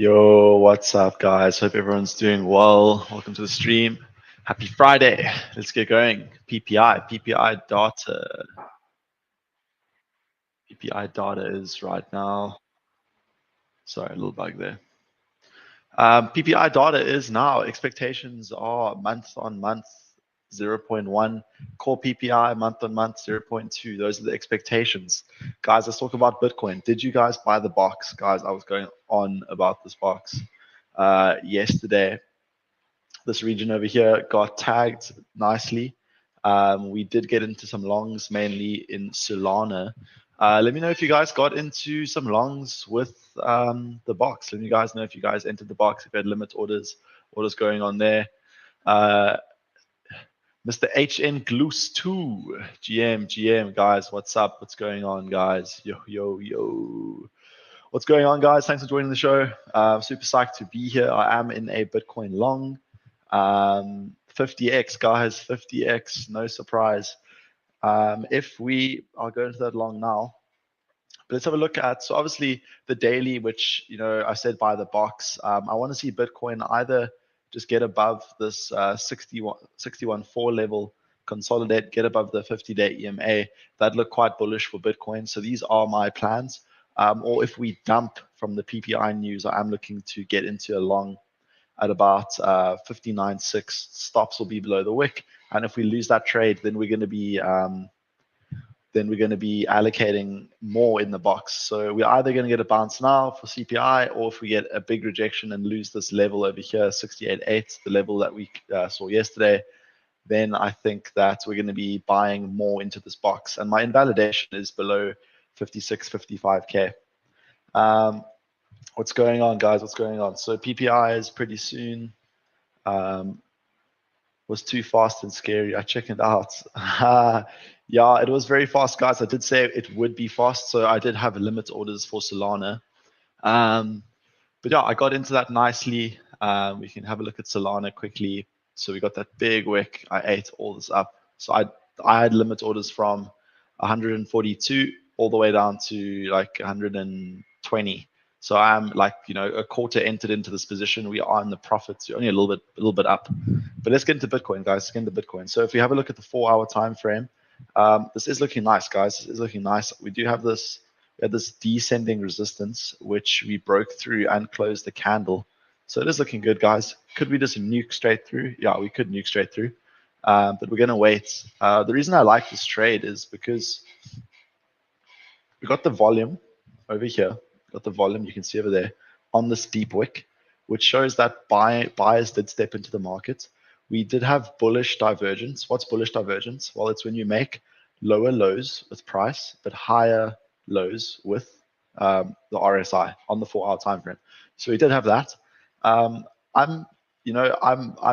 Yo, what's up, guys? Hope everyone's doing well. Welcome to the stream. Happy Friday. Let's get going. PPI data. PPI data is right now. Sorry, a little bug there. PPI data is now. Expectations are month on month 0.1. Core PPI month on month 0.2. Those are the expectations. Guys, let's talk about Bitcoin. Did you guys buy the box? Guys, I was going on about this box yesterday. This region over here got tagged nicely. We did get into some longs, mainly in Solana. Let me know if you guys got into some longs with the box. Let me guys know if you guys entered the box, if you had limit orders, what is going on there. Mr. HN Gloose 2, GM, guys, what's up? What's going on, guys? Yo. What's going on, guys? Thanks for joining the show. Super psyched to be here. I am in a Bitcoin long. 50x, guys, 50x, no surprise. If we, I'll go into that long now. But let's have a look at, so obviously the daily, which, I said by the box, I want to see Bitcoin either just get above this 61.4 level, consolidate, get above the 50-day EMA. That look quite bullish for Bitcoin. So these are my plans. Or if we dump from the PPI news, I am looking to get into a long at about 59.6. Stops will be below the wick, and if we lose that trade, then we're going to be allocating more in the box. So we're either going to get a bounce now for CPI, or if we get a big rejection and lose this level over here, 68.8, the level that we saw yesterday, then I think that we're going to be buying more into this box. And my invalidation is below 56, 55K. What's going on, guys? What's going on? So PPI is pretty soon. Was too fast and scary. I checked it out. Yeah, it was very fast, guys. I did say it would be fast, so I did have limit orders for Solana. But yeah, I got into that nicely. We can have a look at Solana quickly. So we got that big wick. I ate all this up. So I had limit orders from 142 all the way down to like 120. So I'm like, a quarter entered into this position. We are in the profits. We're only a little bit up. But let's get into Bitcoin, guys. Let's get into Bitcoin. So if we have a look at the 4-hour time frame, this is looking nice, guys. This is looking nice. We do have this. We had this descending resistance, which we broke through and closed the candle. So it is looking good, guys. Could we just nuke straight through? Yeah, we could nuke straight through. But we're going to wait. The reason I like this trade is because we got the volume over here. Got the volume, you can see over there, on this deep wick, which shows that buyers did step into the market. We did have bullish divergence. What's bullish divergence? Well, it's when you make lower lows with price, but higher lows with the RSI on the 4-hour time frame. So we did have that. I'm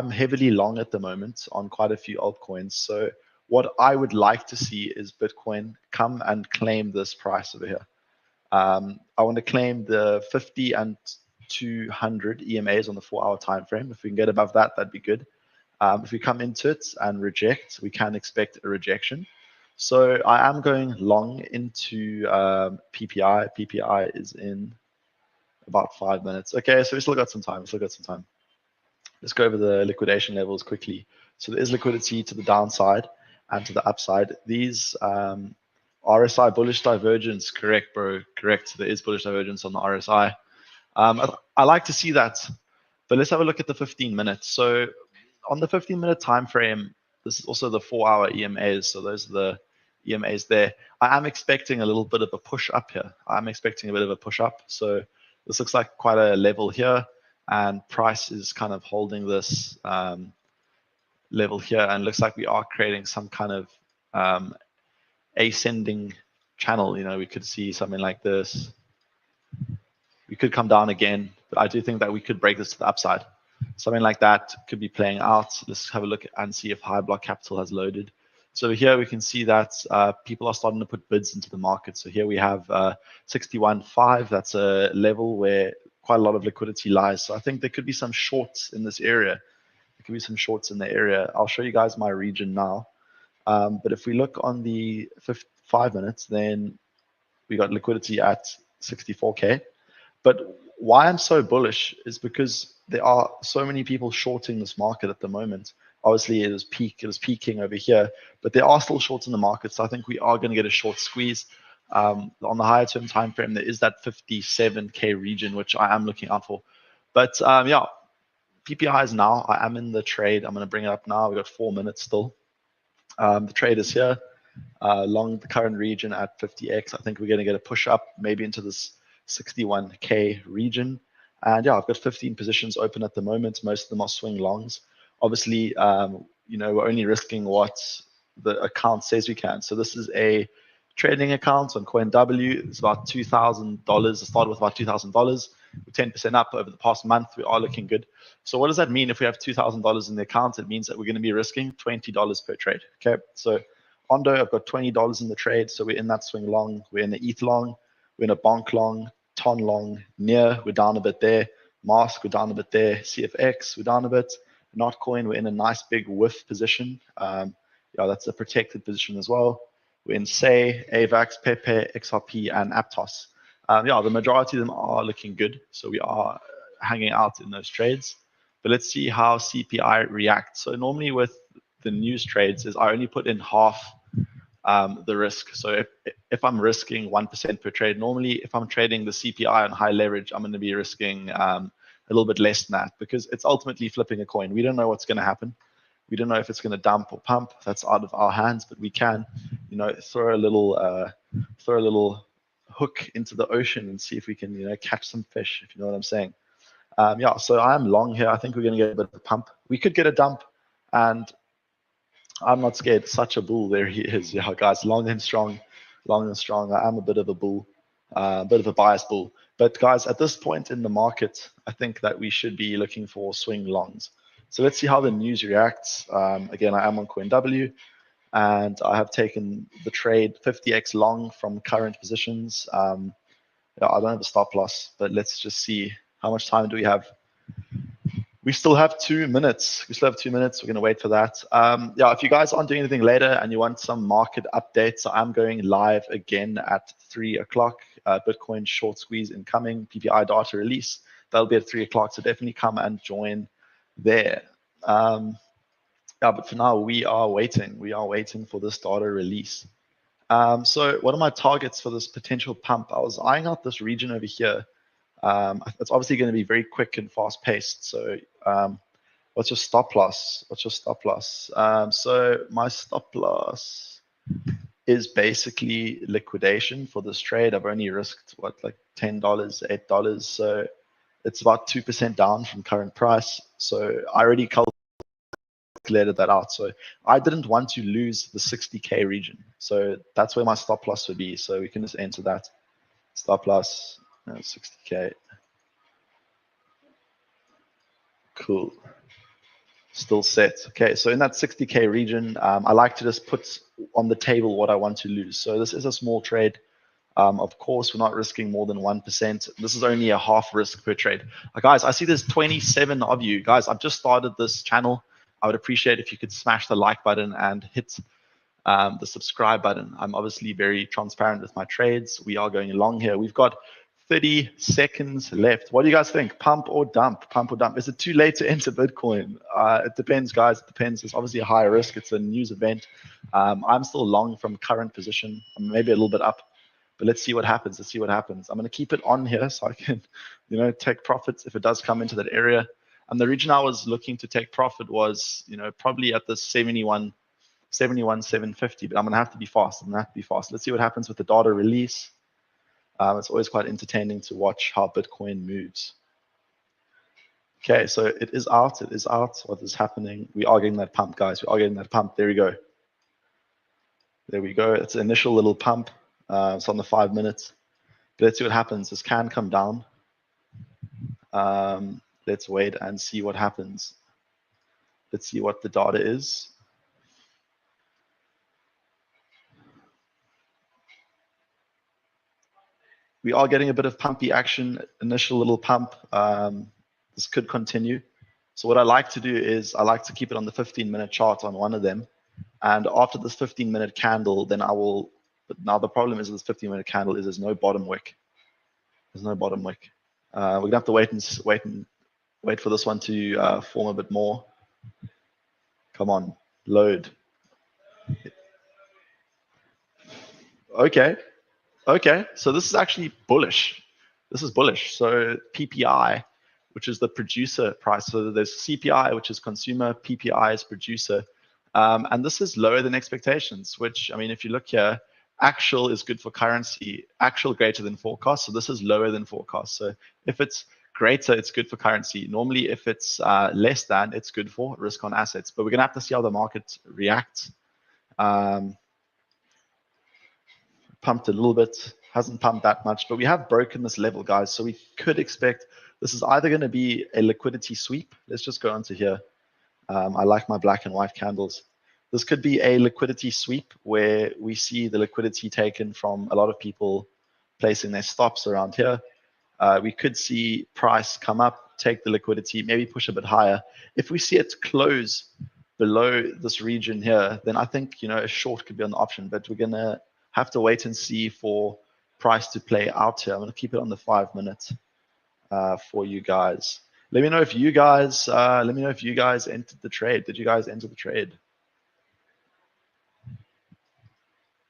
heavily long at the moment on quite a few altcoins. So what I would like to see is Bitcoin come and claim this price over here. I want to claim the 50 and 200 EMAs on the 4-hour time frame. If we can get above that, that'd be good. If we come into it and reject, we can expect a rejection. So I am going long into PPI. PPI is in about 5 minutes. Okay, so we still got some time. Let's go over the liquidation levels quickly. So there is liquidity to the downside and to the upside. These RSI bullish divergence, correct, bro, correct. There is bullish divergence on the RSI. I like to see that, but let's have a look at the 15 minutes. So on the 15-minute time frame, this is also the 4-hour EMAs. So those are the EMAs there. I am expecting a little bit of a push up here. So this looks like quite a level here, and price is kind of holding this level here, and looks like we are creating some kind of ascending channel. We could see something like this. We could come down again, but I do think that we could break this to the upside. Something like that could be playing out. Let's have a look and see if high block capital has loaded. So here we can see that people are starting to put bids into the market. So here we have 61.5. That's a level where quite a lot of liquidity lies. So I think there could be some shorts in this area. I'll show you guys my region now. But if we look on the 5 minutes, then we got liquidity at 64K. But why I'm so bullish is because there are so many people shorting this market at the moment. Obviously, it was peaking over here, but there are still shorts in the market. So I think we are going to get a short squeeze. On the higher term time frame, there is that 57K region, which I am looking out for. But yeah, PPIs now. I am in the trade. I'm going to bring it up now. We've got 4 minutes still. The trade is here. Along the current region at 50x. I think we're going to get a push up maybe into this 61K region. And yeah, I've got 15 positions open at the moment. Most of them are swing longs. Obviously, we're only risking what the account says we can. So this is a trading account on CoinW. It's about $2,000. It started with about $2,000. We're 10% up over the past month. We are looking good. So what does that mean if we have $2,000 in the account? It means that we're going to be risking $20 per trade. Okay, so Ondo, I've got $20 in the trade, so we're in that swing long. We're in the ETH long. We're in a bonk long, ton long, near, we're down a bit there. Mask, we're down a bit there. CFX, we're down a bit. Notcoin, we're in a nice big whiff position. That's a protected position as well. We're in SEI, AVAX, Pepe, XRP, and Aptos. The majority of them are looking good, so we are hanging out in those trades. But let's see how CPI reacts. So normally with the news trades is I only put in half the risk. So if I'm risking 1% per trade, normally if I'm trading the CPI on high leverage, I'm going to be risking a little bit less than that because it's ultimately flipping a coin. We don't know what's going to happen. We don't know if it's going to dump or pump. That's out of our hands, but we can, throw a little hook into the ocean and see if we can, catch some fish, if you know what I'm saying. So I'm long here. I think we're going to get a bit of a pump. We could get a dump, and I'm not scared. Such a bull. There he is. Yeah, guys, long and strong. I am a bit of a bull, a bit of a biased bull. But guys, at this point in the market, I think that we should be looking for swing longs. So let's see how the news reacts. Again, I am on CoinW, and I have taken the trade 50x long from current positions. I don't have a stop loss, but let's just see how much time do we have. We still have 2 minutes. We're going to wait for that. If you guys aren't doing anything later and you want some market updates, I'm going live again at 3 o'clock. Bitcoin short squeeze incoming, PPI data release. That'll be at 3 o'clock, so definitely come and join there. But for now, we are waiting. We are waiting for this data release. So what are my targets for this potential pump? I was eyeing out this region over here. It's obviously going to be very quick and fast paced. So what's your stop loss? So my stop loss is basically liquidation for this trade. I've only risked like $10, $8. So it's about 2% down from current price. So I already calculated that out. So I didn't want to lose the 60K region. So that's where my stop loss would be. So we can just enter that stop loss. 60K. Cool. Still set. Okay, so in that 60K region, I like to just put on the table what I want to lose. So this is a small trade. Of course, we're not risking more than 1%. This is only a half risk per trade. Guys, I see there's 27 of you. Guys, I've just started this channel. I would appreciate if you could smash the like button and hit the subscribe button. I'm obviously very transparent with my trades. We are going along here. We've got 30 seconds left. What do you guys think? Pump or dump? Pump or dump? Is it too late to enter Bitcoin? It depends, guys. It depends. It's obviously a high risk. It's a news event. I'm still long from current position. I'm maybe a little bit up, but let's see what happens. I'm going to keep it on here so I can, take profits if it does come into that area. And the region I was looking to take profit was, probably at the 750, but I'm going to have to be fast. Let's see what happens with the data release. It's always quite entertaining to watch how Bitcoin moves. Okay, so it is out. What is happening? We are getting that pump, guys. There we go. It's an initial little pump. It's on the 5 minutes. But let's see what happens. This can come down. Let's wait and see what happens. Let's see what the data is. We are getting a bit of pumpy action, initial little pump. This could continue. So what I like to do is I like to keep it on the 15-minute chart on one of them. And after this 15-minute candle, then I will, but now the problem is this 15-minute candle is there's no bottom wick. We're gonna have to wait for this one to form a bit more. Come on, load. Okay, okay. So this is actually bullish. This is bullish. So PPI, which is the producer price. So there's CPI, which is consumer. PPI is producer. And this is lower than expectations, which, I mean, if you look here, actual is good for currency, actual greater than forecast. So this is lower than forecast. So if it's greater, it's good for currency. Normally, if it's less than, it's good for risk on assets. But we're going to have to see how the market reacts. Pumped a little bit, hasn't pumped that much, but we have broken this level, guys. So we could expect this is either going to be a liquidity sweep. Let's just go onto here. I like my black and white candles. This could be a liquidity sweep where we see the liquidity taken from a lot of people placing their stops around here. We could see price come up, take the liquidity, maybe push a bit higher. If we see it close below this region here, then I think, a short could be an option, but we're going to have to wait and see for price to play out here. I'm going to keep it on the 5 minutes for you guys. Let me know if you guys entered the trade. Did you guys enter the trade?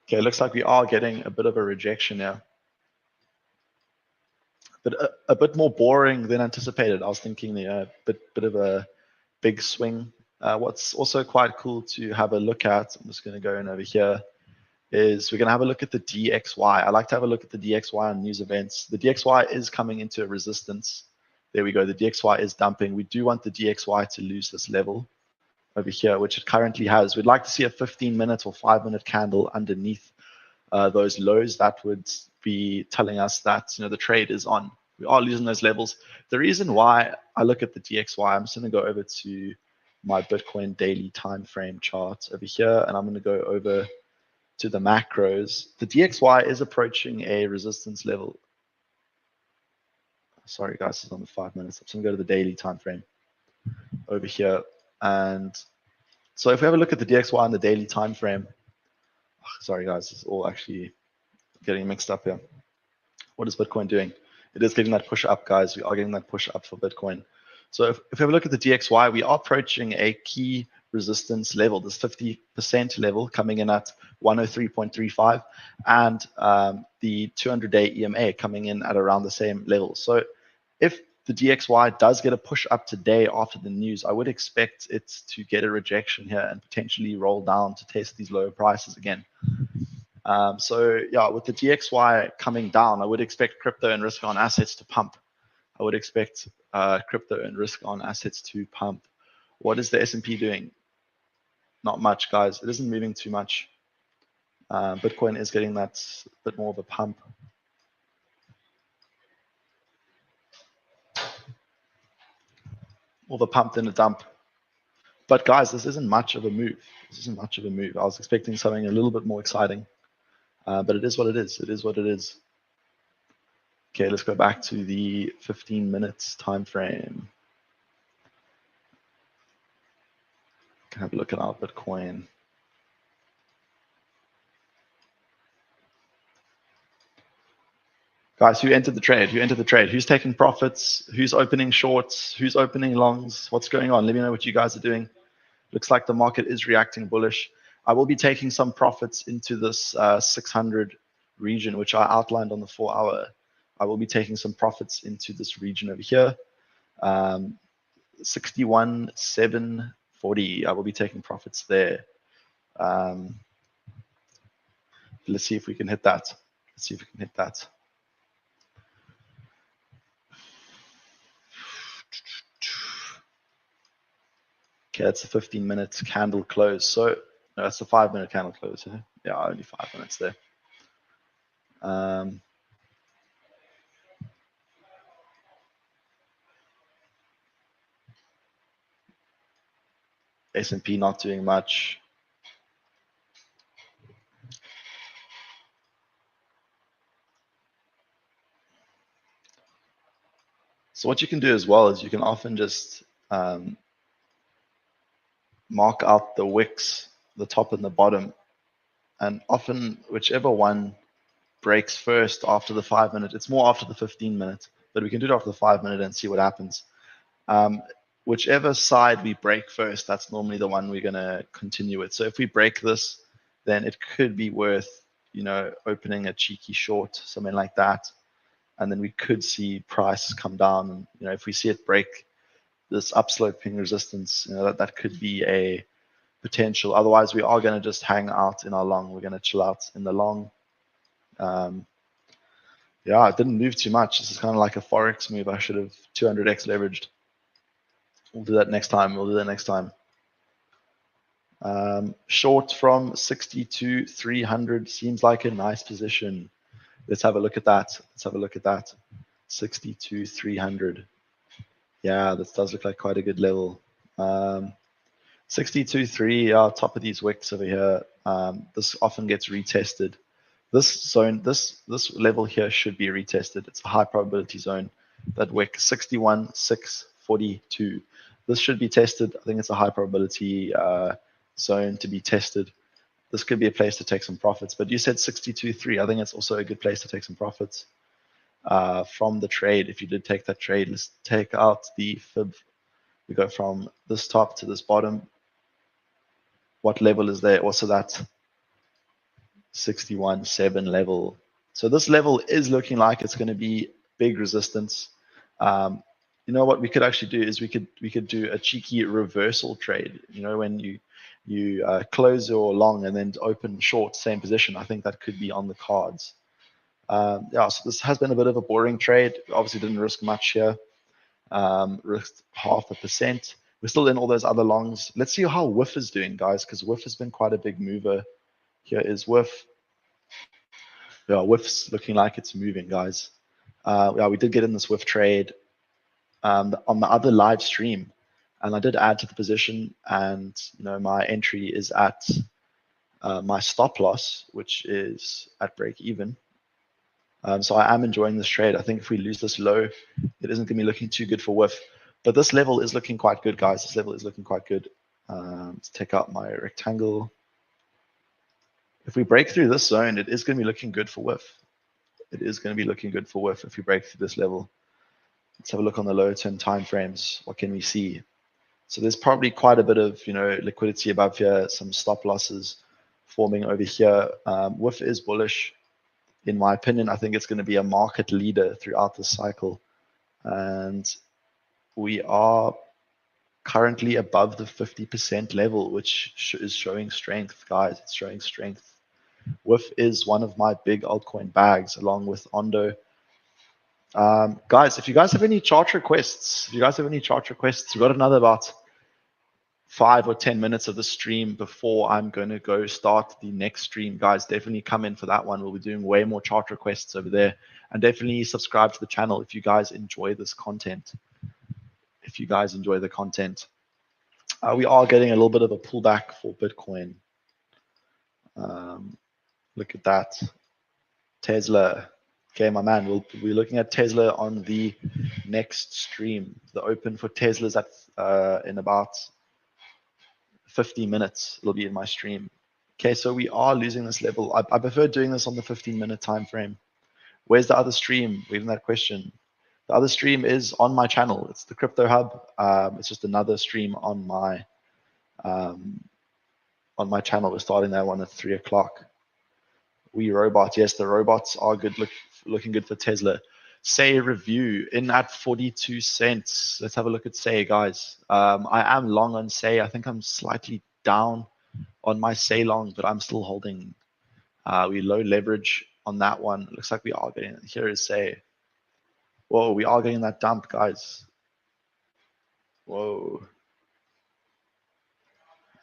Okay, looks like we are getting a bit of a rejection now. But a bit more boring than anticipated. I was thinking bit of a big swing. What's also quite cool to have a look at, I'm just going to go in over here, is we're going to have a look at the DXY. I like to have a look at the DXY on news events. The DXY is coming into a resistance. There we go. The DXY is dumping. We do want the DXY to lose this level over here, which it currently has. We'd like to see a 15-minute or 5-minute candle underneath those lows. That would be telling us that the trade is on. We are losing those levels. The reason why I look at the DXY, I'm just going to go over to my Bitcoin daily time frame chart over here, and I'm going to go over to the macros. The DXY is approaching a resistance level. Sorry, guys, it's on the 5 minutes. I'm just going to go to the daily time frame over here. And so if we have a look at the DXY on the daily time frame, sorry, guys, it's all actually getting mixed up here. What is Bitcoin doing? It is getting that push up, guys. We are getting that push up for Bitcoin. So if we have a look at the DXY, we are approaching a key resistance level, this 50% level coming in at 103.35, and the 200-day EMA coming in at around the same level. So if the DXY does get a push up today after the news, I would expect it to get a rejection here and potentially roll down to test these lower prices again. So yeah, with the DXY coming down, I would expect crypto and risk on assets to pump. I would expect crypto and risk on assets to pump. What is the S&P doing? Not much, guys. It isn't moving too much. Bitcoin is getting that bit more of a pump. More of a pump than a dump. But guys, this isn't much of a move. This isn't much of a move. I was expecting something a little bit more exciting. But it is what it is. It is what it is. Okay, let's go back to the 15 minutes time frame. Can have a look at our Bitcoin. Guys, who entered the trade? Who entered the trade? Who's taking profits? Who's opening shorts? Who's opening longs? What's going on? Let me know what you guys are doing. Looks like the market is reacting bullish. I will be taking some profits into this 600 region, which I outlined on the 4-hour. I will be taking some profits into this region over here. 61,740. I will be taking profits there. Let's see if we can hit that. Let's see if we can hit that. Okay, that's a 15-minute candle close. So no, that's a 5-minute candle close. Yeah, only 5 minutes there. S&P not doing much. So what you can do as well is you can often just mark out the wicks, the top and the bottom, and often whichever one breaks first after the 5 minute, it's more after the 15 minute, but we can do it off the 5 minute and see what happens. Whichever side we break first, that's normally the one we're going to continue with. So if we break this, then it could be worth, opening a cheeky short, something like that. And then we could see price come down. And, if we see it break this upsloping resistance, that could be a potential. Otherwise, we are going to just hang out in our long. We're going to chill out in the long. Yeah, it didn't move too much. This is kind of like a Forex move. I should have 200x leveraged. We'll do that next time. Short from 60 to 300 seems like a nice position. Let's have a look at that. 60 to 300. Yeah, this does look like quite a good level. 62.3, top of these wicks over here. This often gets retested. This zone, this level here should be retested. It's a high probability zone. That wick 61.642. This should be tested. I think it's a high probability zone to be tested. This could be a place to take some profits. But you said 62.3. I think it's also a good place to take some profits from the trade. If you did take that trade, let's take out the fib. We go from this top to this bottom. What level is there? Also that 61.7 level. So this level is looking like it's going to be big resistance. You know what we could actually do is we could do a cheeky reversal trade. When you close your long and then open short, same position. I think that could be on the cards. Yeah, so this has been a bit of a boring trade. Obviously didn't risk much here. Risked 0.5%. We're still in all those other longs. Let's see how WIF is doing, guys, because WIF has been quite a big mover. Here is WIF. Yeah, WIF's looking like it's moving, guys. Yeah, we did get in this WIF trade on the other live stream, and I did add to the position, and my entry is at my stop loss, which is at break even. So I am enjoying this trade. I think if we lose this low, it isn't going to be looking too good for WIF. But this level is looking quite good, guys. This level is looking quite good. Let's take out my rectangle. If we break through this zone, it is going to be looking good for WIF. It is going to be looking good for WIF if we break through this level. Let's have a look on the lower term time frames. What can we see? So there's probably quite a bit of liquidity above here, some stop losses forming over here. WIF is bullish. In my opinion, I think it's going to be a market leader throughout this cycle. And we are currently above the 50% level, which is showing strength, guys. It's showing strength. WIF is one of my big altcoin bags, along with Ondo. Guys, if you guys have any chart requests, we've got another about 5 or 10 minutes of the stream before I'm going to go start the next stream. Guys, definitely come in for that one. We'll be doing way more chart requests over there. And definitely subscribe to the channel if you guys enjoy this content. If you guys enjoy the content. We are getting a little bit of a pullback for Bitcoin. Look at that. Tesla. Okay, my man, we'll be looking at Tesla on the next stream. The open for Tesla's at in about 50 minutes. It'll be in my stream. Okay, so we are losing this level. I prefer doing this on the 15-minute time frame. Where's the other stream? We're in that question. The other stream is on my channel. It's the Crypto Hub. It's just another stream on my channel. We're starting that one at 3 o'clock. We robots, yes, the robots are good, looking good for Tesla. Say review in at 42 cents. Let's have a look at Say, guys. I am long on Say. I think I'm slightly down on my Say long, but I'm still holding. We low leverage on that one. Looks like we are getting, here is Say. Whoa, we are getting that dump, guys. Whoa.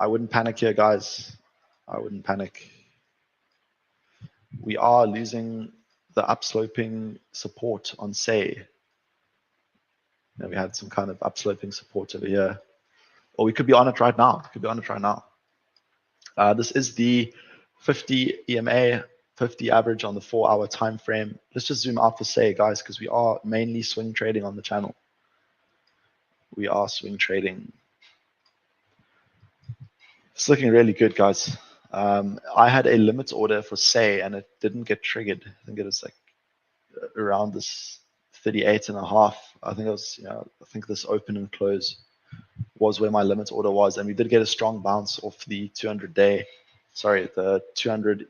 I wouldn't panic here, guys. I wouldn't panic. We are losing the upsloping support on Say. We had some kind of upsloping support over here. Or we could be on it right now. This is the 50 EMA, 50 average on the 4-hour time frame. Let's just zoom out for Say, guys, because we are mainly swing trading on the channel. We are swing trading. It's looking really good, guys. I had a limit order for Say, and it didn't get triggered. I think it was like around this 38.5. I think it was, I think this open and close was where my limit order was, and we did get a strong bounce off the 200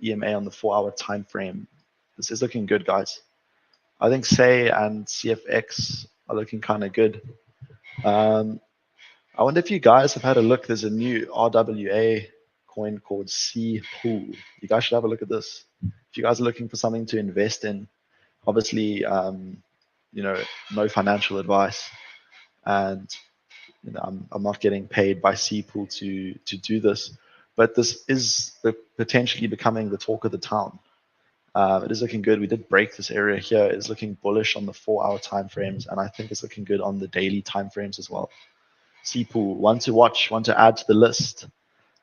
EMA on the 4-hour time frame. This is looking good, guys. I think SAY and CFX are looking kind of good. I wonder if you guys have had a look. There's a new RWA coin called C Pool. You guys should have a look at this. If you guys are looking for something to invest in, obviously, no financial advice, and I'm not getting paid by C Pool to do this, but this is potentially becoming the talk of the town. It is looking good. We did break this area here. It's looking bullish on the 4-hour time frames, and I think it's looking good on the daily time frames as well. C Pool, one to watch, one to add to the list.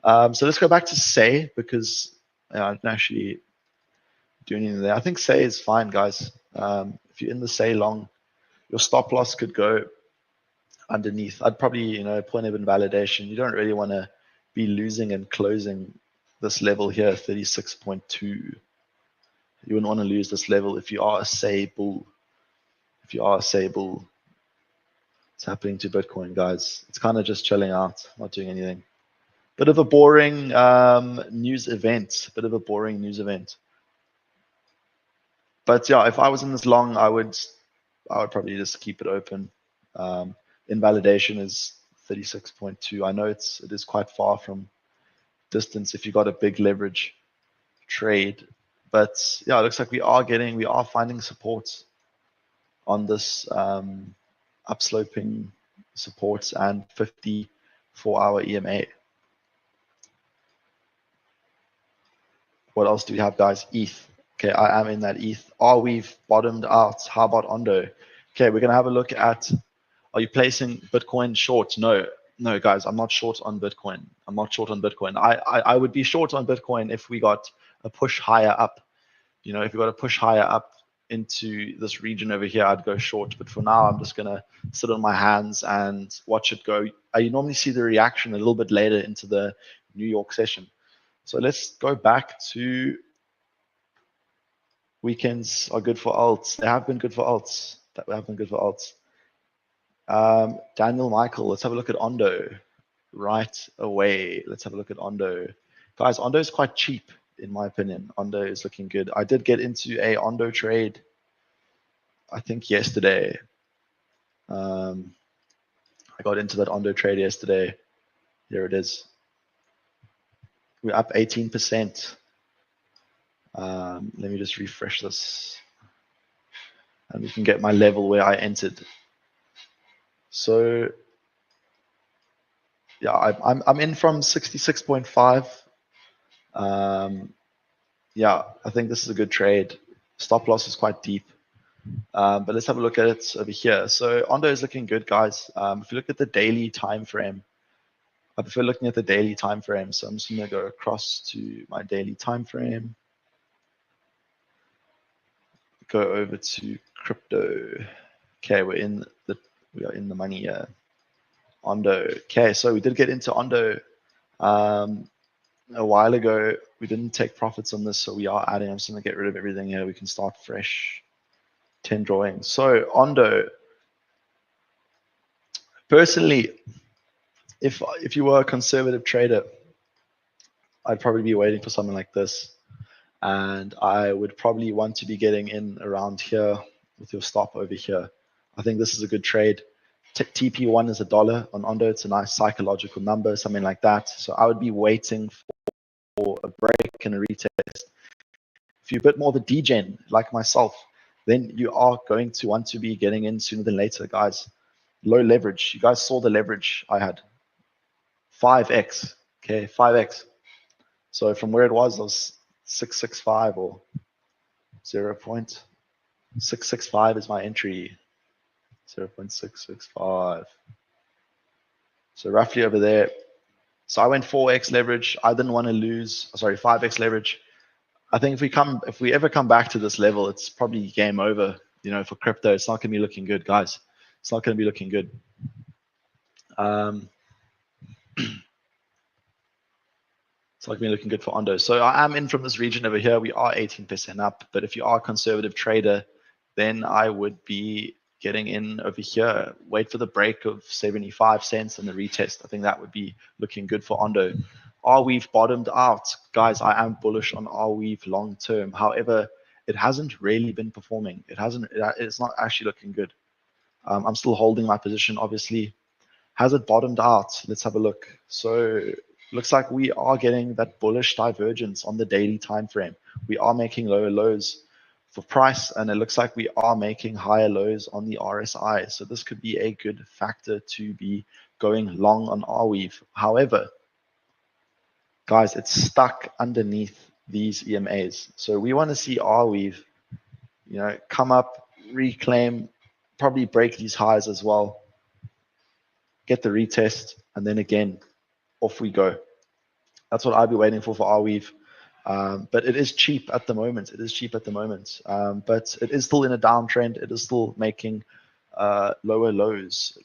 So let's go back to SAY, because I didn't actually do anything there. I think SAY is fine, guys. If you're in the SAY long, your stop loss could go underneath. I'd probably, point of invalidation. You don't really want to be losing and closing this level here, 36.2. You wouldn't want to lose this level if you are a SAY bull. If you are a SAY bull, it's happening to Bitcoin, guys. It's kind of just chilling out, not doing anything. Bit of a boring news event. But yeah, if I was in this long, I would probably just keep it open. Invalidation is 36.2. I know it is quite far from distance if you got a big leverage trade, but yeah, it looks like we are finding support on this upsloping supports and 54-hour EMA. What else do we have, guys? ETH. Okay, I am in that ETH. We've bottomed out. How about Ondo? Okay, we're gonna have a look at. Are you placing Bitcoin short? No, guys, I'm not short on Bitcoin. I would be short on Bitcoin if we got a push higher up. If we got a push higher up into this region over here, I'd go short. But for now, I'm just gonna sit on my hands and watch it go. You normally see the reaction a little bit later into the New York session. So let's go back to weekends are good for alts. They have been good for alts. Daniel Michael, let's have a look at Ondo right away. Let's have a look at Ondo. Guys, Ondo is quite cheap, in my opinion. Ondo is looking good. I did get into a Ondo trade, I think yesterday. I got into that Ondo trade yesterday. Here it is. We're up 18%. Let me just refresh this, and we can get my level where I entered. So yeah, I'm in from 66.5. Yeah, I think this is a good trade. Stop loss is quite deep, but let's have a look at it over here. So Ondo is looking good, guys. If you look at the daily time frame, I prefer looking at the daily time frame. So I'm just gonna go across to my daily time frame. Go over to crypto. Okay, we are in the money here. Ondo. Okay, so we did get into Ondo a while ago. We didn't take profits on this, so we are adding. I'm just gonna get rid of everything here. We can start fresh. 10 drawings. So Ondo. Personally, if you were a conservative trader, I'd probably be waiting for something like this. And I would probably want to be getting in around here with your stop over here. I think this is a good trade. TP1 is $1 on Ondo. It's a nice psychological number, something like that. So I would be waiting for a break and a retest. If you're a bit more of a degen like myself, then you are going to want to be getting in sooner than later, guys. Low leverage. You guys saw the leverage I had. 5x. Okay, 5x. So from where it was 665 or 0.665 is my entry. 0.665. So roughly over there. So I went 4x leverage. I didn't want to lose. Sorry, 5x leverage. I think if we ever come back to this level, it's probably game over. For crypto, it's not going to be looking good, guys. It's not going to be looking good. It's not going to be looking good for Ondo. So I am in from this region over here. We are 18% up. But if you are a conservative trader, then I would be getting in over here. Wait for the break of 75 cents and the retest. I think that would be looking good for Ondo. Arweave bottomed out. Guys, I am bullish on Arweave long term. However, it hasn't really been performing. It's not actually looking good. I'm still holding my position, obviously. Has it bottomed out? Let's have a look. So looks like we are getting that bullish divergence on the daily time frame. We are making lower lows for price, and it looks like we are making higher lows on the RSI. So this could be a good factor to be going long on Arweave. However, guys, it's stuck underneath these EMAs. So we want to see Arweave, come up, reclaim, probably break these highs as well, get the retest, and then again, off we go. That's what I'd be waiting for Arweave. But it is cheap at the moment. But it is still in a downtrend. It is still making lower lows.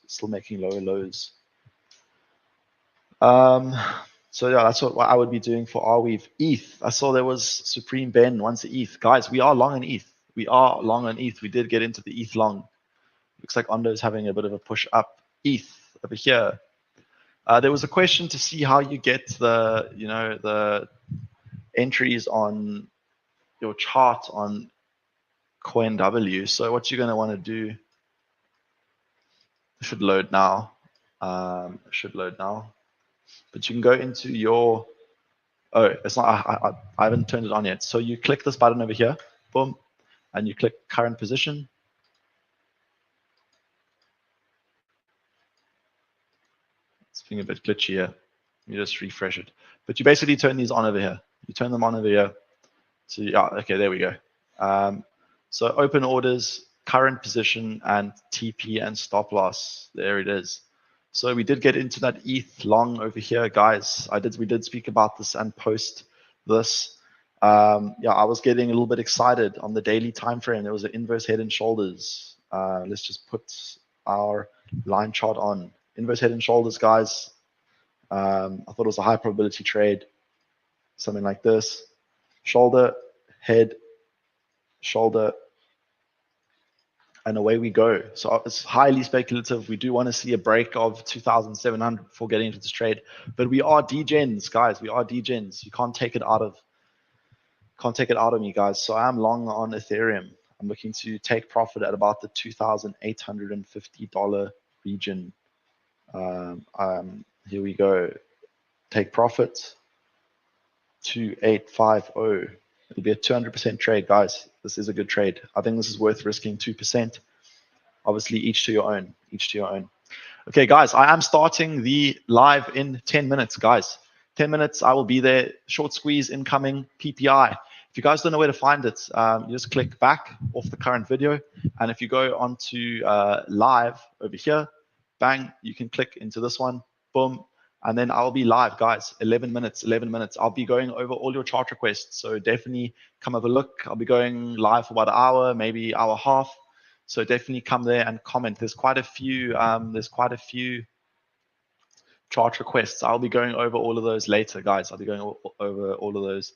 So yeah, that's what I would be doing for Arweave. ETH. I saw there was Supreme Ben wants the ETH. Guys, we are long on ETH. We did get into the ETH long. Looks like Ondo is having a bit of a push up. ETH over here. There was a question to see how you get the entries on your chart on CoinW. So what you're going to want to do, it should load now. But you can go into your, it's not, I haven't turned it on yet. So you click this button over here, boom, and you click current position. It's being a bit glitchy here. You just refresh it. But you basically turn these on over here. You turn them on over here. So yeah, okay, there we go. So open orders, current position, and TP and stop loss. There it is. So we did get into that ETH long over here, guys. We did speak about this and post this. Yeah, I was getting a little bit excited on the daily time frame. There was an inverse head and shoulders. Let's just put our line chart on. Inverse head and shoulders, guys. I thought it was a high probability trade, something like this. Shoulder, head, shoulder, and away we go. So it's highly speculative. We do want to see a break of 2,700 before getting into this trade, but we are degens, guys. We are degens. You can't take it out of me, guys. So I am long on Ethereum. I'm looking to take profit at about the $2,850 region. Here we go. Take profit. 2,850. It'll be a 200% trade, guys. This is a good trade. I think this is worth risking 2%. Obviously, each to your own. Okay, guys, I am starting the live in 10 minutes, guys. 10 minutes, I will be there. Short squeeze incoming, PPI. If you guys don't know where to find it, you just click back off the current video. And if you go onto live over here, bang, you can click into this one, boom. And then I'll be live, guys, 11 minutes. I'll be going over all your chart requests. So definitely come have a look. I'll be going live for about an hour, maybe hour and a half. So definitely come there and comment. There's quite a few chart requests. I'll be going over all of those later, guys. I'll be going over all of those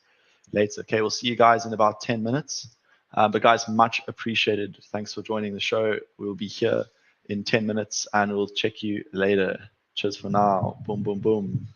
later. Okay, we'll see you guys in about 10 minutes. But guys, much appreciated. Thanks for joining the show. We'll be here in 10 minutes and we'll check you later. Cheers for now. Boom, boom, boom.